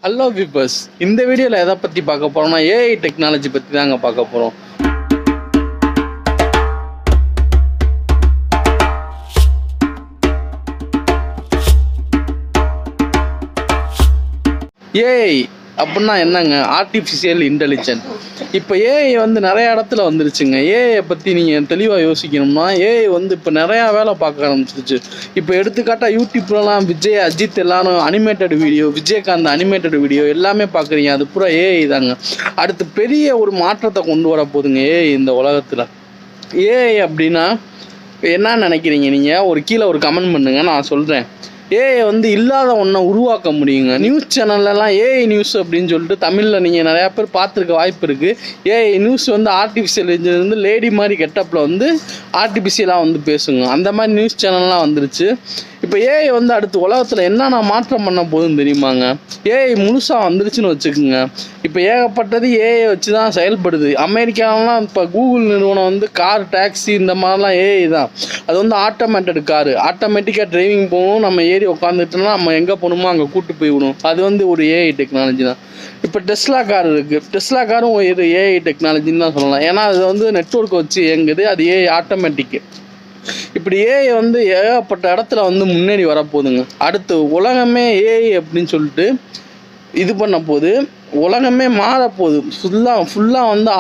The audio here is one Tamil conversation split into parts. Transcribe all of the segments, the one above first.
ஹலோ வியூவர்ஸ், இந்த வீடியோவில் எதை பற்றி பார்க்க போகிறோம்னா ஏஐ டெக்னாலஜி பற்றி தாங்க பார்க்க போகிறோம். ஏஐ அப்படின்னா என்னங்க? Artificial intelligence. இப்போ ஏஐ நிறையா இடத்துல வந்துருச்சுங்க. ஏஐ பற்றி நீங்கள் தெளிவாக யோசிக்கணும்னா ஏஐ இப்போ நிறையா வேலை பார்க்க ஆரம்பிச்சிருச்சு. இப்போ எடுத்துக்காட்டாக யூடியூப்லலாம் விஜய், அஜித் எல்லாரும் animated video, Vijayakanth animated video எல்லாமே பார்க்குறீங்க. அது பூரா ஏஐ தாங்க. அடுத்து பெரிய ஒரு மாற்றத்தை கொண்டு வர போதுங்க ஏஐ இந்த உலகத்தில். ஏஐ அப்படின்னா என்ன நினைக்கிறீங்க நீங்கள்? கீழே ஒரு கமெண்ட் பண்ணுங்க, நான் சொல்கிறேன். ஏஐ இல்லாத ஒன்றை உருவாக்க முடியுங்க. நியூஸ் சேனல்லலாம் ஏஐ நியூஸ் அப்படின்னு சொல்லிட்டு தமிழில் நீங்கள் நிறையா பேர் பார்த்துருக்க வாய்ப்பு இருக்குது. AI news artificial intelligence lady மாதிரி கெட்டப்பில் ஆர்டிஃபிஷியலாக பேசுங்க. அந்த மாதிரி நியூஸ் சேனல்லாம் வந்துருச்சு. இப்போ ஏஐ அடுத்த உலகத்தில் என்னென்ன மாற்றம் பண்ண போகுதுன்னு தெரியுமாங்க? ஏஐ முழுசாக வந்துருச்சுன்னு வச்சுக்கோங்க. இப்போ ஏகப்பட்டது ஏஐ வச்சு தான் செயல்படுது. அமெரிக்காலாம் இப்போ கூகுள் நிறுவனம் கார், டாக்ஸி இந்த மாதிரிலாம் ஏஐ தான். அது ஆட்டோமேட்டட் காரு, ஆட்டோமேட்டிக்காக டிரைவிங் போகணும். நம்ம ஏறி உட்காந்துட்டோம்னா நம்ம எங்கே போகணுமோ அங்கே கூப்பிட்டு போய் விடும். அது ஒரு ஏஐ டெக்னாலஜி தான். இப்போ டெஸ்லா கார் இருக்குது. டெஸ்லா காரும் ஒரு ஏஐ டெக்னாலஜின்னு தான் சொல்லலாம். ஏன்னா அது நெட்வொர்க் வச்சு இயங்குது. அது ஏஐ ஆட்டோமேட்டிக்கு. இப்படி ஏஐ ஏகப்பட்ட இடத்துல முன்னேறி வரப்போகுதுங்க. அடுத்து உலகமே ஏஐ அப்படின்னு சொல்லிட்டு இது பண்ண போது உலகமே மாறப்போகுது. ஃபுல்லாக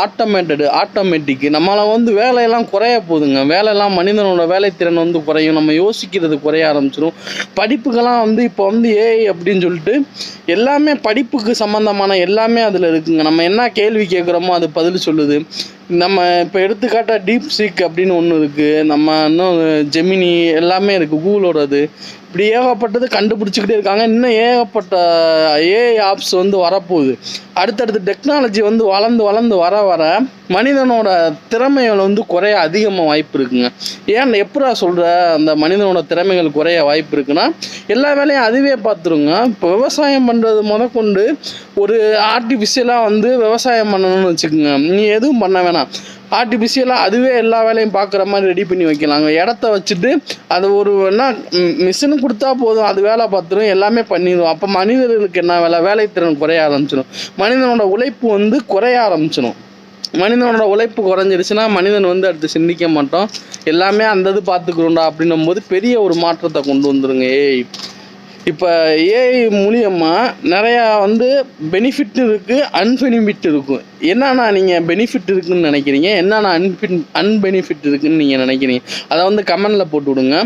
ஆட்டோமேட்டிக்கு. நம்மளை வேலையெல்லாம் குறைய போகுதுங்க. வேலையெல்லாம் மனிதனோட வேலைத்திறன் குறையும். நம்ம யோசிக்கிறது குறைய ஆரம்பிச்சிடும். படிப்புக்கெல்லாம் இப்போ ஏஐ அப்படின்னு சொல்லிட்டு எல்லாமே படிப்புக்கு சம்மந்தமான எல்லாமே அதில் இருக்குங்க. நம்ம என்ன கேள்வி கேட்குறோமோ அது பதில் சொல்லுது. நம்ம இப்போ எடுத்துக்காட்டாக டீப் சீக் அப்படின்னு ஒன்று இருக்குது. நம்ம இன்னும் ஜெமினி எல்லாமே இருக்குது, கூகுளோடது. இப்படி ஏகப்பட்டது கண்டுபிடிச்சிக்கிட்டே இருக்காங்க. இன்னும் ஏகப்பட்ட ஏஐ ஆப்ஸ் வரப்போகுது. அடுத்தடுத்து டெக்னாலஜி வளர்ந்து வர மனிதனோட திறமைகள் குறைய அதிகமாக வாய்ப்பு இருக்குங்க. ஏன் எப்படா சொல்கிற அந்த மனிதனோட திறமைகள் குறைய வாய்ப்பு இருக்குன்னா, எல்லா வேலையும் அதுவே பார்த்துருங்க. இப்போ விவசாயம் பண்ணுறது முதற்கொண்டு ஒரு ஆர்டிஃபிஷியலாக விவசாயம் பண்ணணும்னு வச்சுக்கோங்க. நீ எதுவும் பண்ண வேணாம், ஆர்டிஃபிஷியலாக அதுவே எல்லா வேலையும் பார்க்குற மாதிரி ரெடி பண்ணி வைக்கலாங்க. இடத்த வச்சுட்டு அது என்ன மிஷினு கொடுத்தா போதும், அது வேலை பார்த்துரும், எல்லாமே பண்ணிடும். அப்போ மனிதர்களுக்கு என்ன வேலைத்திறன் குறைய ஆரம்பிச்சிடும். மனிதனோட உழைப்பு குறைய ஆரம்பிச்சிடும். மனிதனோட உழைப்பு குறைஞ்சிருச்சுன்னா மனிதன் அடுத்து சிந்திக்க மாட்டோம். எல்லாமே அந்த இது பார்த்துக்கிறோண்டா அப்படின்னும் போது பெரிய ஒரு மாற்றத்தை கொண்டு வந்துருங்க ஏஐ. இப்போ ஏஐ மூலியமாக நிறையா பெனிஃபிட் இருக்குது, அன்பெனிஃபிட் இருக்கும். என்னன்னா நீங்கள் பெனிஃபிட் இருக்குதுன்னு நினைக்கிறீங்க, என்னன்னா அன்பெனிஃபிட் இருக்குதுன்னு நீங்கள் நினைக்கிறீங்க, அதை கமெண்டில் போட்டு விடுங்க.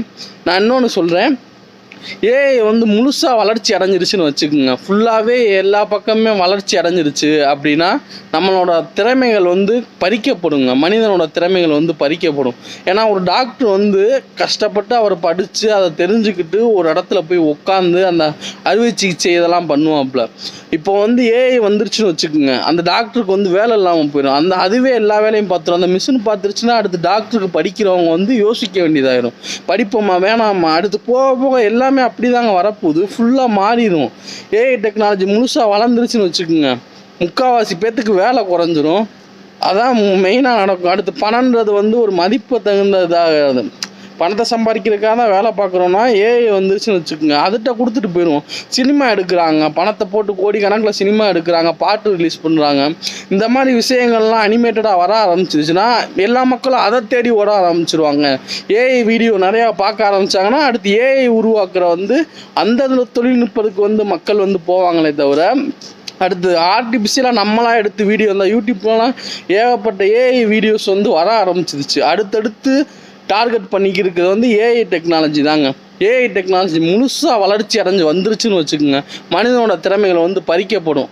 நான் இன்னொன்று சொல்கிறேன். ஏஐ முழுசாக வளர்ச்சி அடைஞ்சிருச்சுன்னு வச்சுக்கோங்க. ஃபுல்லாகவே எல்லா பக்கமே வளர்ச்சி அடைஞ்சிருச்சு அப்படின்னா நம்மளோட திறமைகள் பறிக்கப்படுங்க. மனிதனோட திறமைகள் பறிக்கப்படும். ஏன்னா ஒரு டாக்டர் கஷ்டப்பட்டு அவர் படித்து அதை தெரிஞ்சுக்கிட்டு ஒரு இடத்துல போய் உட்காந்து அந்த அறுவை சிகிச்சை இதெல்லாம் பண்ணுவாப்புல. இப்போ ஏஐ வந்துருச்சுன்னு வச்சுக்கோங்க, அந்த டாக்டருக்கு வேலை இல்லாமல் போயிடும். அதுவே எல்லா வேலையும் பார்த்துரும். அந்த மிஷின் பார்த்துருச்சுன்னா அடுத்து டாக்டருக்கு படிக்கிறவங்க யோசிக்க வேண்டியதாயிரும். படிப்போமா வேணாமா, அடுத்து போக போக எல்லாமே அப்படி தாங்க வரப்போகுது. ஃபுல்லாக மாறிடும். ஏஐ டெக்னாலஜி முழுசாக வளர்ந்துருச்சுன்னு வச்சுக்கோங்க, முக்கால்வாசி பேர்த்துக்கு வேலை குறைஞ்சிரும். அதான் மெயினாக நடக்கும். அடுத்து பணன்றது ஒரு மதிப்பு தகுந்ததாக, பணத்தை சம்பாதிக்கிறதுக்காக தான் வேலை பார்க்குறோன்னா ஏஐ வந்துருச்சுன்னு வச்சுக்கோங்க, அதுகிட்ட கொடுத்துட்டு போயிடுவோம். சினிமா எடுக்கிறாங்க, பணத்தை போட்டு கோடிக்கணக்கில் சினிமா எடுக்கிறாங்க, பாட்டு ரிலீஸ் பண்ணுறாங்க. இந்த மாதிரி விஷயங்கள்லாம் அனிமேட்டடாக வர ஆரம்பிச்சிருச்சுன்னா எல்லா மக்களும் அதை தேடி ஓட ஆரம்பிச்சிருவாங்க. ஏஐ வீடியோ நிறையா பார்க்க ஆரம்பித்தாங்கன்னா அடுத்து ஏஐ உருவாக்குற அந்த தொழில்நுட்பத்துக்கு மக்கள் போவாங்களே தவிர, அடுத்து ஆர்டிஃபிஷியலாக நம்மளாம் எடுத்து வீடியோ யூடியூப்லாம் ஏகப்பட்ட ஏஐ வீடியோஸ் வர ஆரம்பிச்சிருச்சு. அடுத்தடுத்து டார்கெட் பண்ணிக்கிறது ஏஐ டெக்னாலஜி தாங்க. ஏஐ டெக்னாலஜி முழுசாக வளர்ச்சி அடைஞ்சு வந்துருச்சுன்னு வச்சுக்கோங்க, மனிதனோட திறமைகள் பறிக்கப்படும்.